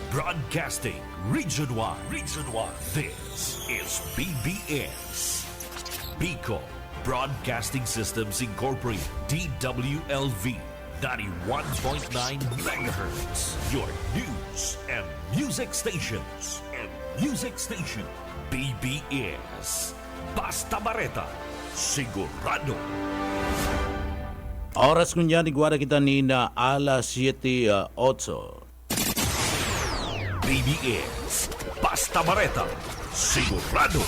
Broadcasting Region 1. Region 1. This is BBS. Bicol Broadcasting Systems Incorporated. DWLV. 91.9 megahertz. Your news and music stations. BBS. Basta Bareta. Sigurado. Oras kunya ni Guara kita ni na alas 7:08. BBS. Basta Bareta. Sigurado.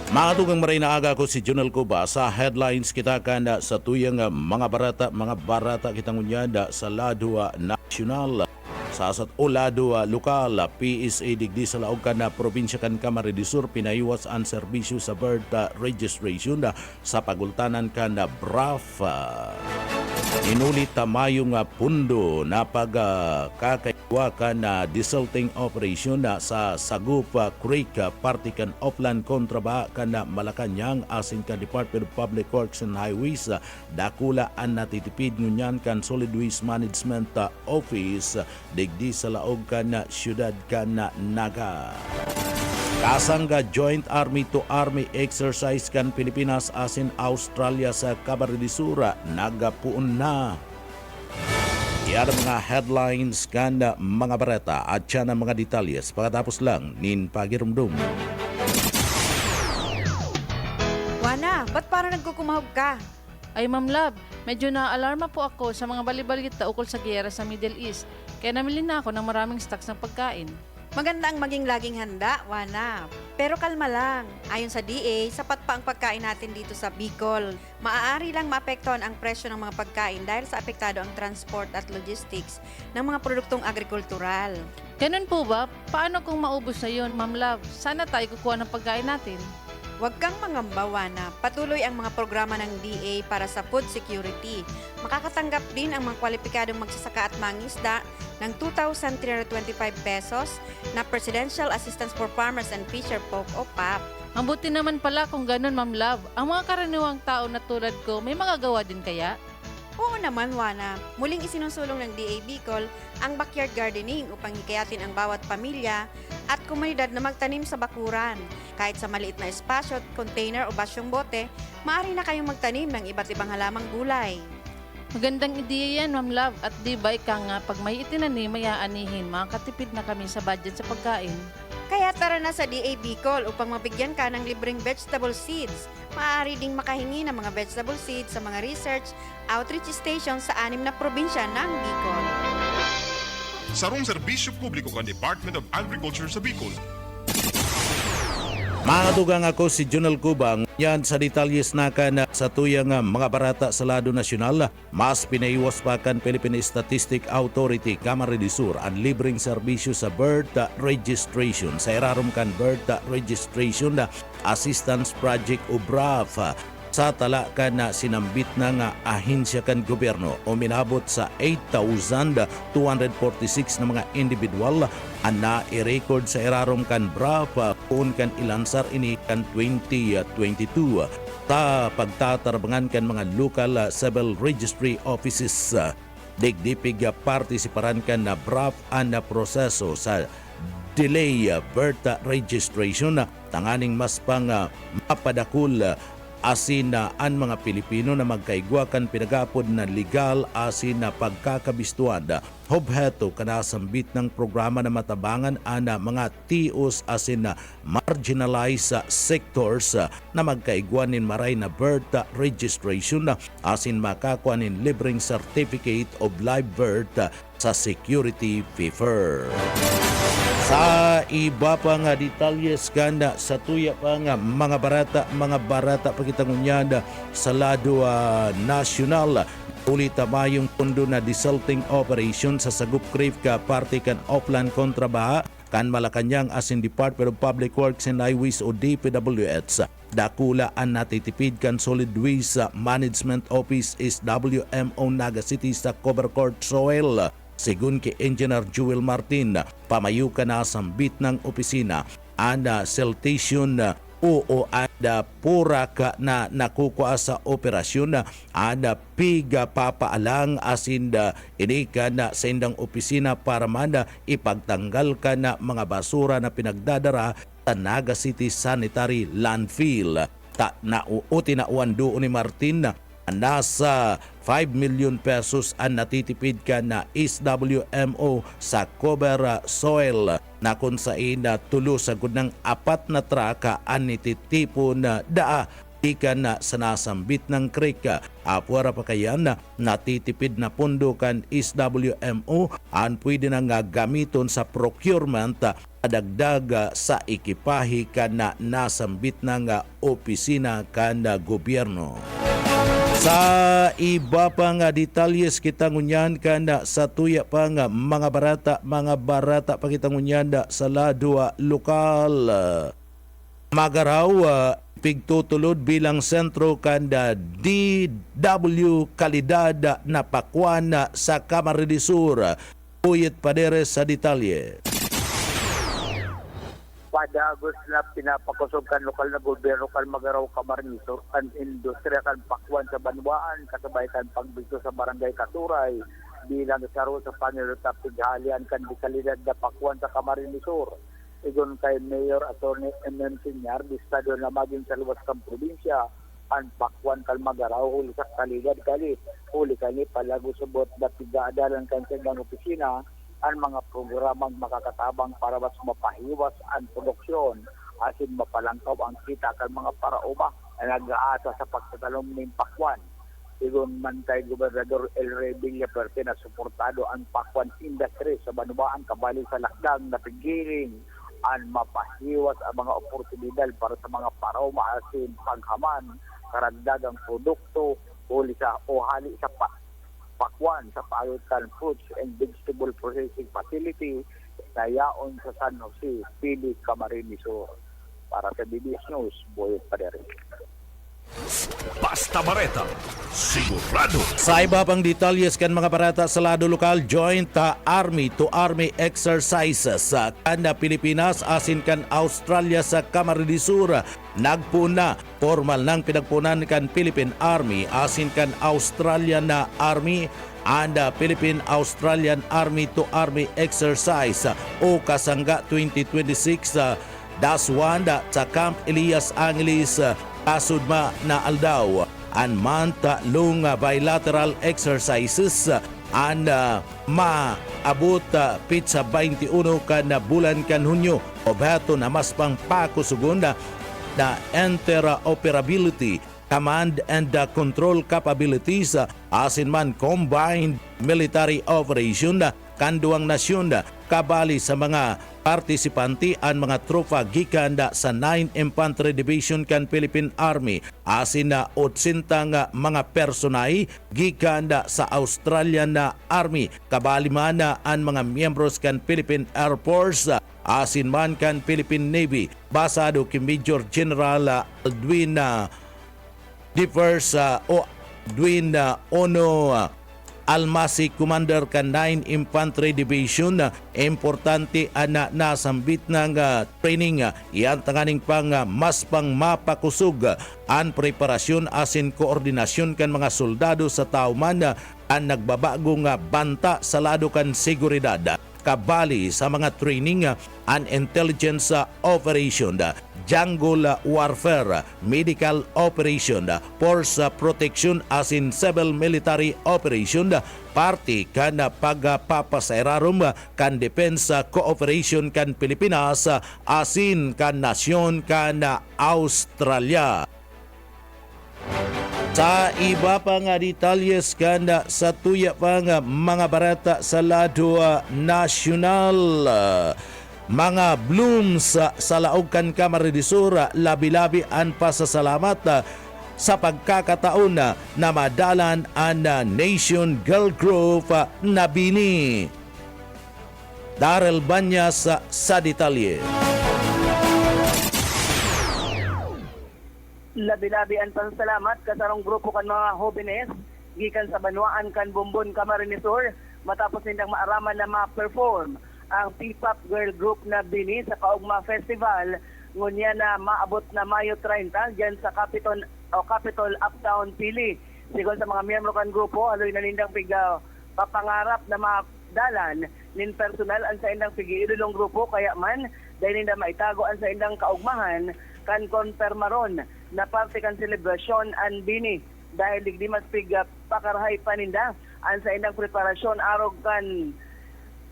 Mga tugang maray na aga ko si Junel Cuba sa headlines kita kanda sa tuyang mga barata kitang unyada sa lado nasyonal. Sa asat o lado lokal, PSA digdi sa laog ka na probinsya kan Camarines Sur pinayuwas ang serbisyo sa birth registration sa pagultanan ka na BRAF. Inulit tamayong pundo na pagkakaiwa ka na desalting operation sa Sagup Creek Partikan Oplan kontraba ka na Malacanang asin ka Department of Public Works and Highways dakula ang natitipid ngunyan kan Solid Waste Management Office digdi sa laog ka na syudad ka na Naga. Kasangga Joint Army to Army exercise kan Pilipinas asin Australia sa Camarines Sur nagapuon na. Yan ang mga headlines kan mga bareta at yan ang mga detalyes pagkatapos lang nin pagirumdum. Wana, ba't parang nagkukumahog ka? Ay Ma'am Love, medyo na-alarma po ako sa mga balibalita ukol sa giyera sa Middle East. Kaya namili na ako ng maraming stocks ng pagkain. Maganda ang maging laging handa, Wana. Pero kalma lang. Ayon sa DA, sapat pa ang pagkain natin dito sa Bicol. Maaari lang maapektuhan ang presyo ng mga pagkain dahil sa apektado ang transport at logistics ng mga produktong agrikultural. Ganun po ba? Paano kung maubos na yun, Ma'am Love? Sana tayo kukuha ng pagkain natin. Huwag kang mangamba, Wana. Patuloy ang mga programa ng DA para sa food security. Makakatanggap din ang mga kwalipikadong magsasaka at mangisda ng 2,325 pesos na Presidential Assistance for Farmers and Fisher Folk o PAP. Ang buti naman pala kung ganun, Ma'am Love. Ang mga karaniwang tao na tulad ko, may magagawa din kaya? Oo naman, Wana. Muling isinusulong ng DA Bicol ang backyard gardening upang hikayatin ang bawat pamilya at komunidad na magtanim sa bakuran. Kahit sa maliit na espasyo, container o basyong bote, maaari na kayong magtanim ng iba't ibang halamang gulay. Magandang ideya yan, Ma'am Love. At di ba ika nga, pag may itinanim, may aanihin, makakatipid na kami sa budget sa pagkain. Kaya tara na sa DA Bicol upang mabigyan ka ng libreng vegetable seeds. Maaari ding makahingi ng mga vegetable seeds sa mga research outreach stations sa 6 na probinsya ng Bicol. Sarong serbisyo publiko kan Department of Agriculture sa Bicol. Mga tugang ako si Junel Cuba. Yan sa detalyes na kan sa tuyang mga barata sa lado nasyonal. Mas pinaiwas pa kan Philippine Statistic Authority Camarines Sur ang libreng serbisyo sa birth registration. Sa irarom kan birth registration assistance project o BRAF sa tala ka na sinambit na nga ahensya kan gobyerno o minabot sa 8,246 na mga individual ang na-i-record sa irarom kan BRAF kung kan ilansar ini kan 2022 ta pagtatarbangan kan mga local civil registry offices. Digdipig partisiparan kan na BRAF ang na proseso sa delay birth registration tanganing mas pang mapadakul asin na ang mga Pilipino na magkaigwakan pinagapod na legal asin na pagkakabistuan. Hobheto kanasambit ng programa na matabangan ana mga TOs asin na marginalized sectors na magkaigwanin maray na birth registration asin makakuanin libreng certificate of live birth sa security paper. Sa iba pa nga detalyes ganda sa tuya pa nga mga barata pakitangunyada sa lado nasyonal. Ulit mayong pundo na desalting operation sa Sagup Creek Partikan Oplan kontraba kan Malacanang asin Department of Public Works and Highways o DPWH. Dakula ang natitipid kan Solid Waste Management Office is WMO Naga City sa Cover Court Soil. Sigun kay Engineer Jewel Martin, pamayu ka na sambit ng opisina, ana siltation oo ada pura ka na nakukuha sa operasyon na ada piga papaalang asinda ini ka na sa indang opisina para manda ipagtanggal ka na mga basura na pinagdadara sa Naga City Sanitary Landfill. Tinauan doon ni Martin na nasa 5 million pesos ang natitipid ka na SWMO sa cover soil na kung saan na tulo sa ng 4 na traka ang nititipo na daa di ka na sanasambit ng creek. Apwara pa kaya na natitipid na pundo kan SWMO ang pwede na nga gamiton sa procurement dagdag sa ekipahe ka na nasambit ng opisina kan gobyerno. Sa iba pang detalyes kita ngunyan kanda sa tuya pang mga barata pa kita ngunyan sa ladwa lokal. Magaraw pigtutulod bilang sentro kanda DW kalidad na pakwan sa Camarines Sur. Uyit padere sa detalye. Pada Agos na pinapakusog kan lokal na gobyerno kan Magaraw Camarines Sur kan industriya kan pakwan sa Banwaan kasabay kan pagbigto sa barangay Katuray bilang saro sa panirota pighalian kan di kalidad na pakwan sa Camarines Sur. Igon kay Mayor Attorney M.M. Sinyar di estado na maging sa luwas kang probinsya ang pakwan kan Magaraw huli sa kalidad huli kani palago subot na pigaadalan kan sa opisina ang mga programang makakatabang para mas mapahiwas ang produksyon asin mapalangkaw ang kita kan mga parauma na nag-aasa sa pagtatalong ng pakwan. Igon man kay Gobernador El Rey Villaperte na suportado ang pakwan industry sa Banwaan kabali sa lakdang na pigiling ang mapahiwas ang mga oportunidad para sa mga parauma asin paghaman karagdagang produkto hali sa pakwan sa Payutan Fruits and Vegetable Processing Facility na yaon sa San Jose, Pili, Camarines Sur. Para sa BBS News, Boyet Padere. Basta Bareta, sigurado. Sa iba pang detalyes kan mga barata sa lado lokal, joint army to army exercises sa kanda Pilipinas asin kan Australia sa Camarines Sur. Nagpuna formal ng pinagpunan kan Philippine Army asin kan Australian Army and Philippine Australian Army to Army exercise o Kasangga 2026 Daswanda sa Camp Elias Angeles Kasudma na Aldaw and month-long bilateral exercises and maabot pitsa 21 kan bulan kan Hunyo o bato na mas pang pakusugon na interoperability, command and control capabilities asin man combined military operation kanduang nasyon kabali sa mga partisipanti ang mga tropa gikan sa 9 Infantry Division kan Philippine Army asin na 80 nga mga personay gikan sa Australian Army kabali man ang mga miyembros kan Philippine Air Force asin man kan Philippine Navy basado kay Major General Aldwin Ono Almasi, Commander kan 9 Infantry Division. Importante ana nasambit ng training iyan tanganing pang mas pang mapakusog ang preparasyon asin koordinasyon kan mga soldado sa tauman ang nagbabagong banta sa lado kan seguridad kabali sa mga training and intelligence operation, jungle warfare, medical operation, force protection asin civil military operation, party kan pagpapasairarom kan depensa cooperation kan Pilipinas asin kan nasyon kan Australia. Sa iba pa nga detalyes kanda sa tuya pa nga mga barata sa lado nasyonal, mga blooms sa laog kan Camarines Sur, labi-labi ang pasasalamat sa pagkakataon na madalan ang Nation Girl Group na Bini. Darrell Banyas sa detalye. Labi-labi ang pasasalamat kasarong grupo kan mga jóvenes gikan sa Banwaan kan Bumbon Camarines Sur matapos nindang maaraman na ma-perform ang P-pop girl group na Bini sa Kaugma Festival ngunya na maabot na Mayo 30 diyan sa Capitol Uptown Pili. Sigon sa mga miyembro kan grupo, haloy na nindang papangarap na madalan nin personal ang sa indang pigi-ilulong grupo kaya man dahil ninda maitago ang sa indang kaugmahan kan konpermaron na parte kan selebrasyon an bini dahil digdi mas pakarahay paninda ang sa indang preparasyon arog kan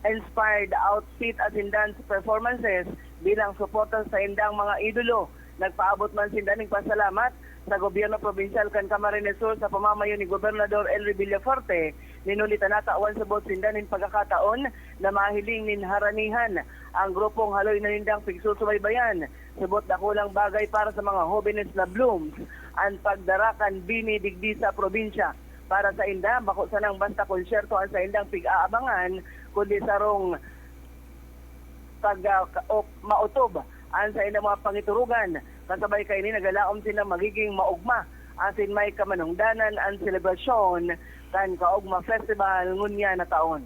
inspired outfit at in dance performances bilang suporta sa indang mga idolo. Nagpaabot man sinda ning pasalamat sa gobyerno provincial kan Camarines Sur sa pamamayo ni Gobernador Elry Villaforte. Ninulitan natawan sa bot sinda nin pagkakataon na mahiling nin haranihan ang grupong haloy na nindang pigsusubaybayan. Subot na kulang bagay para sa mga jóvenes na blooms ang pagdarakan bini digdi sa probinsya. Para sa inda, bako sa nang basta konsyerto ang sa indang pig-aabangan, kundi sarong mautob ang sa indang mga pangiturugan. Kasabay kay ni nagalaom sila magiging maugma asin may kamanungdanan ang selebrasyon kan Kaugma Festival ngunya na taon.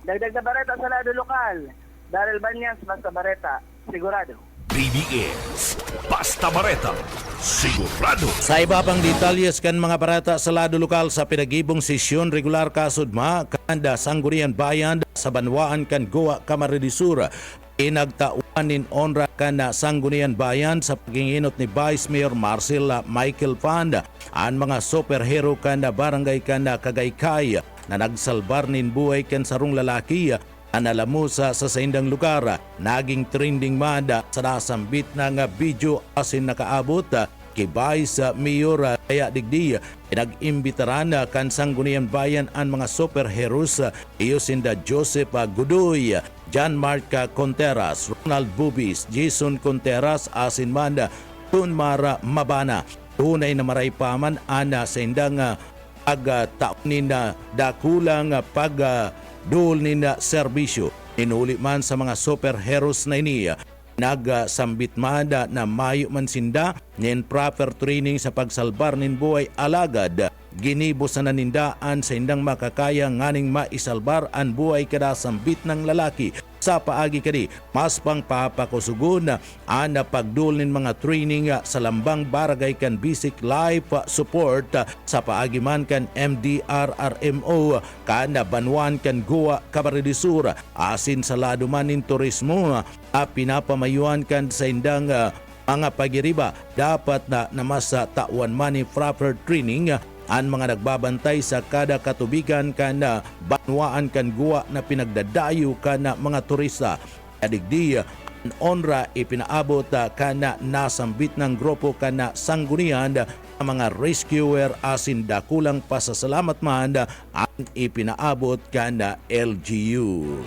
Dagdag na bareta sa lado lokal. Daryl Banyas, Basta Bareta, sigurado. BDS Basta Bareta, sigurado. Sa iba pang detalyes kan mga barata sa lado lokal sa pinagibong sesyon regular kasudma kanda Sangguniang Bayan sa Banwaan kan Goa Camarines Sur. Inagtauanin onra kana Sangguniang Bayan sa paginginot ni Vice Mayor Marcel Michael Panda ang mga superhero kana barangay kana Kagaykay na nagsalbar nin buhay kan sarong lalaki analamusa sa saindang lugar. Naging trending mada sa nasambit na nga video asin nakaabot kay Vice Mayor kaya digdi pinag-imbitaran kan Sangguniang Bayan ang mga superheroes iyo sinda Joseph Gudoy, John Mark Conteras, Ronald Bubis, Jason Conteras asin man Tunmara Mabana. Tunay na maraypaman ana sa indang pagtaunin na dakulang pagdul nina serbisyo. Inuli man sa mga superheroes na ini nagsambit mada na mayo man sinda nin proper training sa pagsalbar nin buhay alagad ginibo sa nanindaan sa indang makakaya nganing maisalbar ang buhay kada sambit ng lalaki. Sa paagi kadi mas pang papakusugon ana pagdul nin mga training sa lambang barangay kan basic life support sa paagi man kan MDRRMO kana Banwaan kan Goa Camarines Sur asin sa lado man nin turismo pinapamayuan kan sa indang mga pagiriba dapat na namasa tawan man ni proper training ang mga nagbabantay sa kada katubigan kana Banwaan kan Goa na pinagdadayo kana mga turista. Adigdi ang onra ipinaabot kana nasambit ng grupo kana Sanggunian ang mga rescuer asin dakulang pasasalamat man ang ipinaabot kana LGU.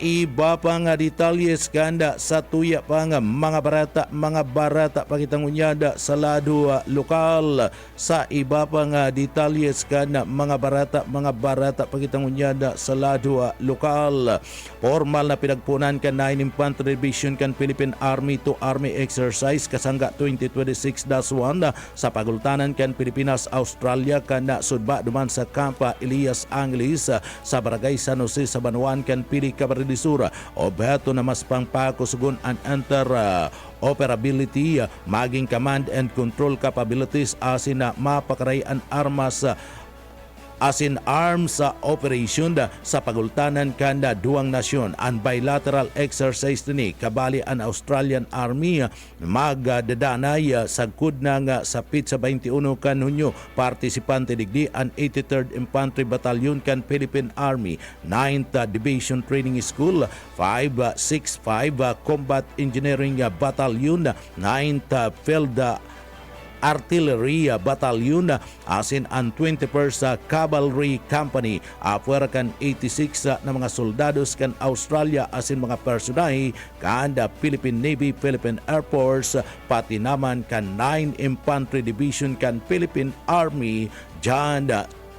Iba pa nga detalyes kanda sa tuya pa nga mga barata pakitang unyada sa lado lokal. Sa iba pa nga detalyes kanda mga barata pakitang unyada sa lado lokal. Formal na pinagpunan kan 9 Infantry Division kan Philippine Army to Army Exercise kasangga 2026-1 sa pagultanan kan Pilipinas Australia kana sudba duman sa Campa Elias Angeles sa Barangay San Jose sa Banwaan kan Pili Camarines Sur. Objeto na mas pangpakusugon ang interoperability maging command and control capabilities asin na mapakarayan armas asin arms operation sa pagultanan kanda duang nasyon. Ang bilateral exercise ni kabali ang Australian Army magdadanay sagkod na nga sapit sa 21 kan Hunyo. Partisipante digdi ang 83rd Infantry Battalion kan Philippine Army, 9th Division Training School, 565 Combat Engineering Battalion, 9th Field Artillery Battalion asin ang 21st Cavalry Company. Apuera kan 86 na mga soldados kan Australia asin mga personahe kan Philippine Navy, Philippine Air Force, pati naman kan 9 Infantry Division kan Philippine Army dyan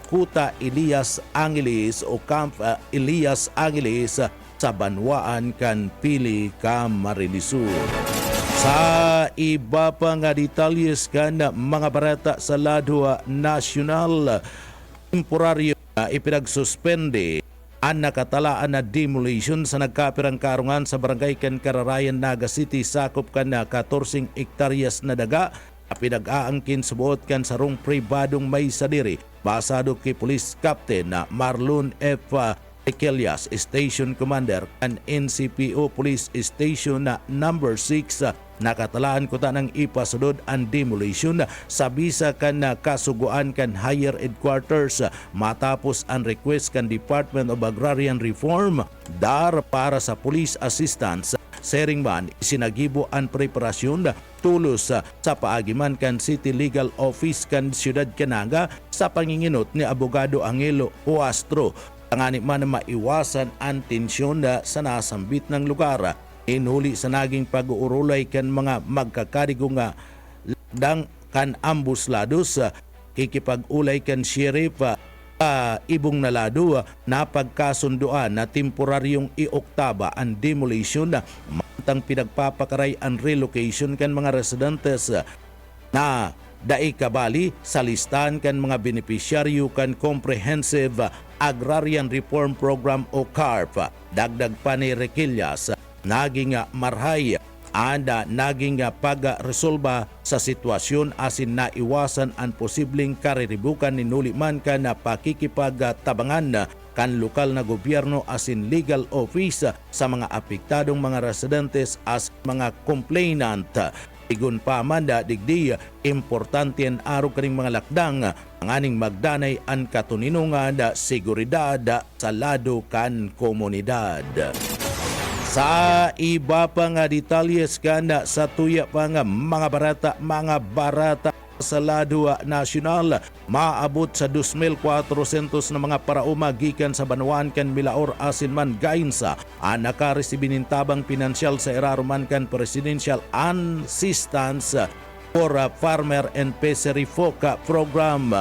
Kuta Elias Angeles o Camp Elias Angeles sa Banwaan kan Pili Camarines Sur. Sa iba pa nga detalyes kan mga barata sa lado nasyonal, temporaryo ipinagsuspende ang nakatalaan na demolition sa nagkapirang karungan sa barangay kan Kararayan, Naga City, sakop kan na 14 hektaryas na daga na pinag-aangkin subuot kan sarong pribadong may sadiri. Basado kay Police Captain na Marlon F. Equelias, Station Commander kan NCPO Police Station na number 6, nakatalaan ko ta ng ipasudod ang demolition sa bisa kan kasuguan kan higher headquarters matapos ang request kan Department of Agrarian Reform dar para sa police assistance. Sering man isinagibo ang preparasyon tulos sa paagiman kan City Legal Office kan Siyudad Canaga sa panginginot ni Abogado Angelo Huastro. Tangani man na maiwasan ang tensyon sa nasambit ng lugar. Inuli sa naging pag-uurulay kan mga magkakarigo nga lakdang kan ambuslados, kikipag-ulay kan sheriff Ibong Nalado na pagkasunduan na temporaryong ioktaba ang demolition mantang pinagpapakaray ang relocation kan mga residentes na dai kabali sa listahan kan mga benepisyaryo kan Comprehensive Agrarian Reform Program o CARP. Dagdag pa ni Requillas, naging marhay anda naging pag-resolba sa sitwasyon asin naiwasan ang posibleng kariribukan ni nuliman ka na pakikipagtabangan kan lokal na gobyerno asin legal office sa mga apektadong mga residentes as mga complainant. Igun pa man digdi importante ang araw kaning mga lakdang ang aning magdanay ang katuninungan seguridad sa lado kan komunidad. Sa iba pa nga detalyes kanda sa tuya pa nga mga barata sa lado nasyonal, maabot sa 2,400 na mga parauma gikan sa Banuan kan Milaor asin man Gainsa ang nakaresibin tabang pinansyal sa iraruman kan Presidential Assistance for Farmer and Fishery Folk Program.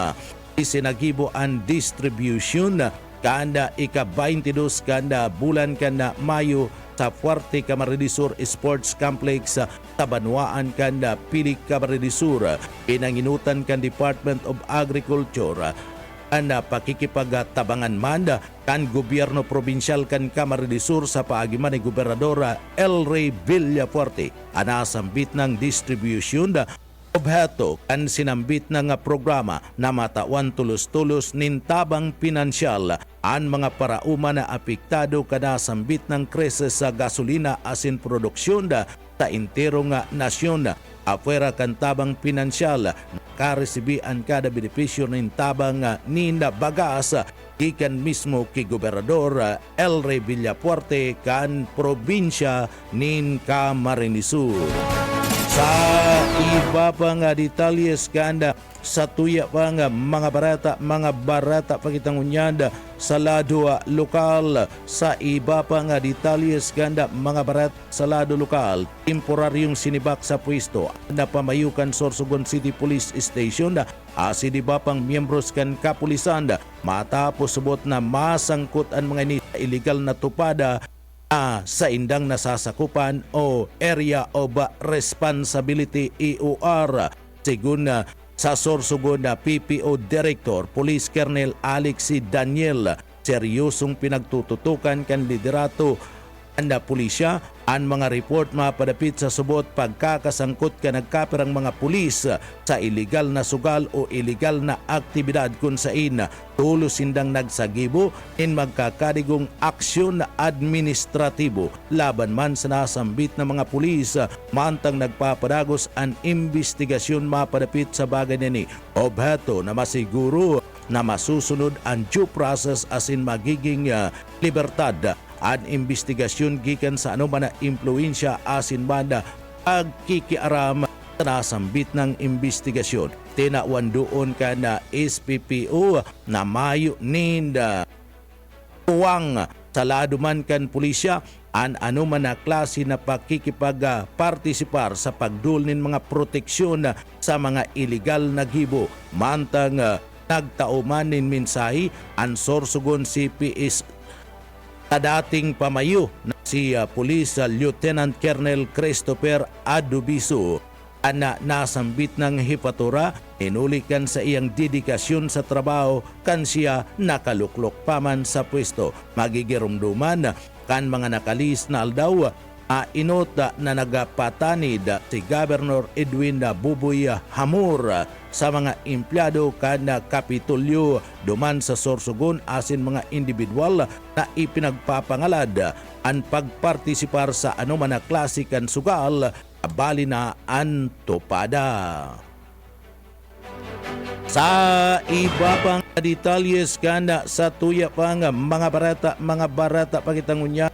Isinagibo ang distribution kanda ika-22 kanda bulan kanda Mayo sa Fuerte Camarines Sports Complex sa Banuan kanda Pili Camarines Sur. Pinanginutan kan Department of Agriculture ang pakikipagtabangan man kan gobyerno probinsyal kan Camarines Sur sa paagiman ni Gobernador El Rey Villafuerte. Anasambit ng distribution obheto kan sinambit na nga programa na matawan tulos-tulos nintabang pinansyal ang mga parauma na apektado kada sambit ng krisis sa gasolina asin produksyon sa intero nga nasyon. Afuera kan tabang pinansyal nakaresibi ang kada benepisyo nintabang ninda bagas ikan mismo kay Gobernador El Rey Villafuerte kan probinsya nin Camarines Sur. Sa iba pa nga detalyes kanda sa tuya pa nga mga barata pakitangunyanda sa lado lokal. Sa iba pa nga detalyes kanda mga barata sa lado lokal, temporaryong sinibak sa pwesto na pamayukan Sorsogon City Police Station asi di ba pang miyembros kan kapulisan matapos subot na masangkot ang mga illegal na tupada sa indang nasasakupan o Area of Responsibility EOR. Sigun sa Sorsogon na PPO Director Police Colonel Alexi Daniel, seryosong pinagtututukan kan liderato anda pulisya ang mga report mapadapit sa subot pagkakasangkot ka nagkapirang mga pulis sa illegal na sugal o illegal na aktibidad kung sain tulos sindang nagsagibo in magkakadigong aksyon na administratibo laban man sa nasambit na mga pulis mantang nagpapadagos ang investigasyon mapadapit sa bagay nini. Obheto na masiguro na masusunod ang due process asin magiging libertad ang investigasyon gikan sa anuman na impluensya asin banda pagkikiaram sa nasambit ng investigasyon. Tinawan doon ka na SPPO na mayo ninda tuwang sa lado man kan pulisya ang anuman na klase na pakikipag-partisipar sa pagdulnin mga proteksyon sa mga illegal na gibo. Mantang nagtauman nin mensahe ang Sorsogon CPS dating pamayo na si Police Lieutenant Colonel Christopher Adubiso ana nasambit ng hipatura, inulikan sa iyang dedikasyon sa trabaho kan siya nakaluklok paman sa pwesto. Magigirumduman kan mga nakalis na aldaw inota na nagapatanid si Governor Edwin Buboy Hamor sa mga empleyado kan Kapitolyo duman sa Sorsogon asin mga individual na ipinagpapangalad ang pagpartisipar sa anuman na klase kan sugal bali na antopada. Sa iba pang detalyes kan sa tuya pang mga barata pagitangunya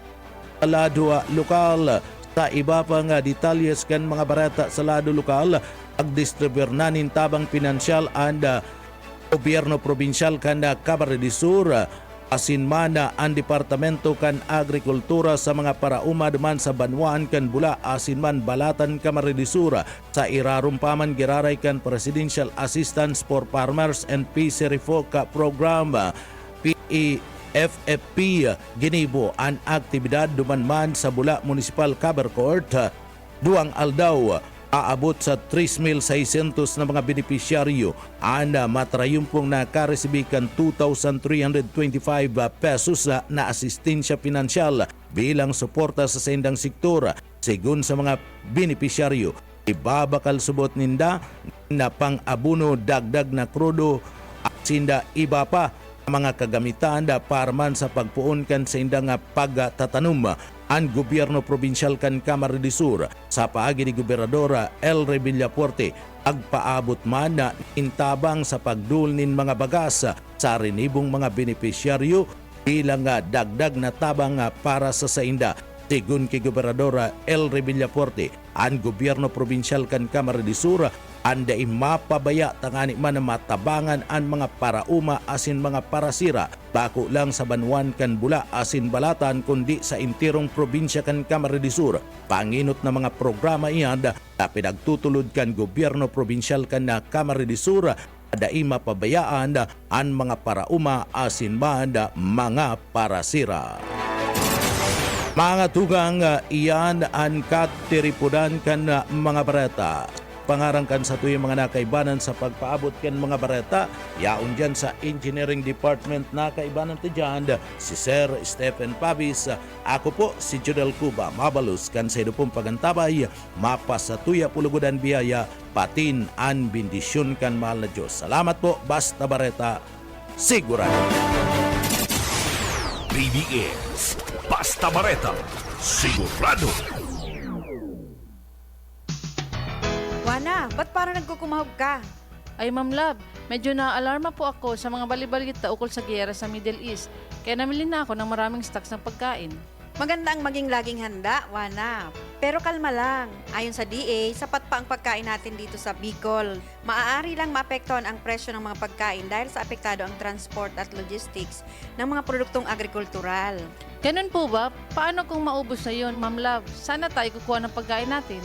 lado lokal. Sa iba pang detalyes kan mga barata sa lado lokal, pagdistribuir na tabang pinansyal and gobyerno probinsyal kan Camarines Sur asin mana ang departamento kan agrikultura sa mga parauma man sa Banwaan kan Bula asin man Balatan Camarines Sur sa irarumpaman giraray kan Presidential Assistance for Farmers and Fishery Folk Program FFP ginibo ang aktibidad dumanman sa Bula Municipal Cover Court duang aldaw aabot sa 3,600 na mga benepisyaryo ang matrayumpong nakaresibikan 2,325 pesos na asistensya pinansyal bilang suporta sa sendang sektor. Sigun sa mga benepisyaryo, ibabakal subot ninda na pang-abuno dagdag na krudo at sinda iba pa mga kagamitan para man sa pagpuon kan sa indang pagtatanum ang gobyerno probinsyal kan Camarines Sur sa paagi ni Gobernador Elre Villapuerte agpaabot man na intabang sa pagdulnin mga bagas sa rinibong mga benepisyaryo bilang dagdag na tabang para sa sainda. Sigun kay Gobernador Elre Villapuerte, ang gobyerno probinsyal kan Camarines Sur anda mapabaya tangani man na matabangan ang mga parauma asin mga parasira bako lang sa Banwaan kan Bula asin Balatan kundi sa intirong probinsya kan Camarines Sur. Panginot na mga programa iyan na pinagtutulod kan gobyerno probinsyal kan Camarines Sur adai mapabayaan ang mga parauma asin man mga parasira. Mga tugang iyan ang katiripudan kan mga bareta. Pangarangkan sa tuyong mga nakaibanan sa pagpaabot kan mga bareta, yaon dyan sa Engineering Department nakaibanan ti dyan, si Sir Stephen Pavis. Ako po si Judel Cuba, mabalus kan sa idupong pagantabay, mapas sa tuya pulugudan biyaya, patin an bendisyon kan mahal na Diyos. Salamat po, basta bareta, sigurado. PBS Basta Bareta, sigurado. Wana, ba't parang nagkukumahog ka? Ay Ma'am Love, medyo na-alarma po ako sa mga balibalita ukol sa giyera sa Middle East. Kaya namili na ako ng maraming stocks ng pagkain. Maganda ang maging laging handa, Wana. Pero kalma lang. Ayon sa DA, sapat pa ang pagkain natin dito sa Bicol. Maaari lang maapektuhan ang presyo ng mga pagkain dahil sa apektado ang transport at logistics ng mga produktong agrikultural. Ganun po ba? Paano kung maubos na yun, Ma'am Love? Sana tayo kukuha ng pagkain natin.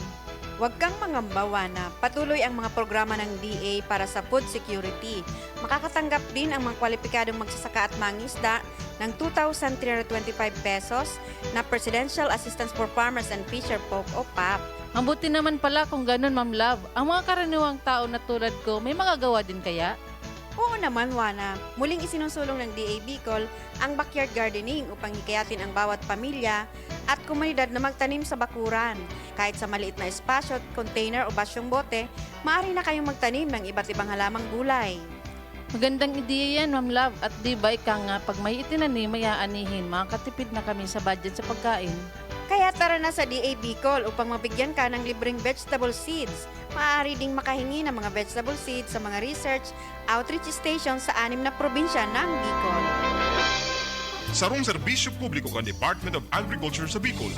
Huwag kang mangamba, Wana. Patuloy ang mga programa ng DA para sa food security. Makakatanggap din ang mga kwalipikadong magsasaka at mangisda ng 2,325 pesos na Presidential Assistance for Farmers and Fisher Folk o PAP. Mabuti naman pala kung ganun, Ma'am Love. Ang mga karaniwang tao na tulad ko, may magagawa din kaya? Oo naman, Wana. Muling isinusulong ng DA Bicol ang backyard gardening upang hikayatin ang bawat pamilya at komunidad na magtanim sa bakuran. Kahit sa maliit na espasyo, container o basyong bote, maaari na kayong magtanim ng iba't ibang halamang gulay. Magandang ideya yan, Ma'am Love. At di ba ika nga, pag may itinanim, may aanihin, makakatipid na kami sa budget sa pagkain. Kaya tara na sa DA Bicol upang mabigyan ka ng libreng vegetable seeds. Maaari ding makahingi ng mga vegetable seeds sa mga research outreach stations sa 6 na probinsya ng Bicol. Sarong serbisyo publiko kan Department of Agriculture sa Bicol.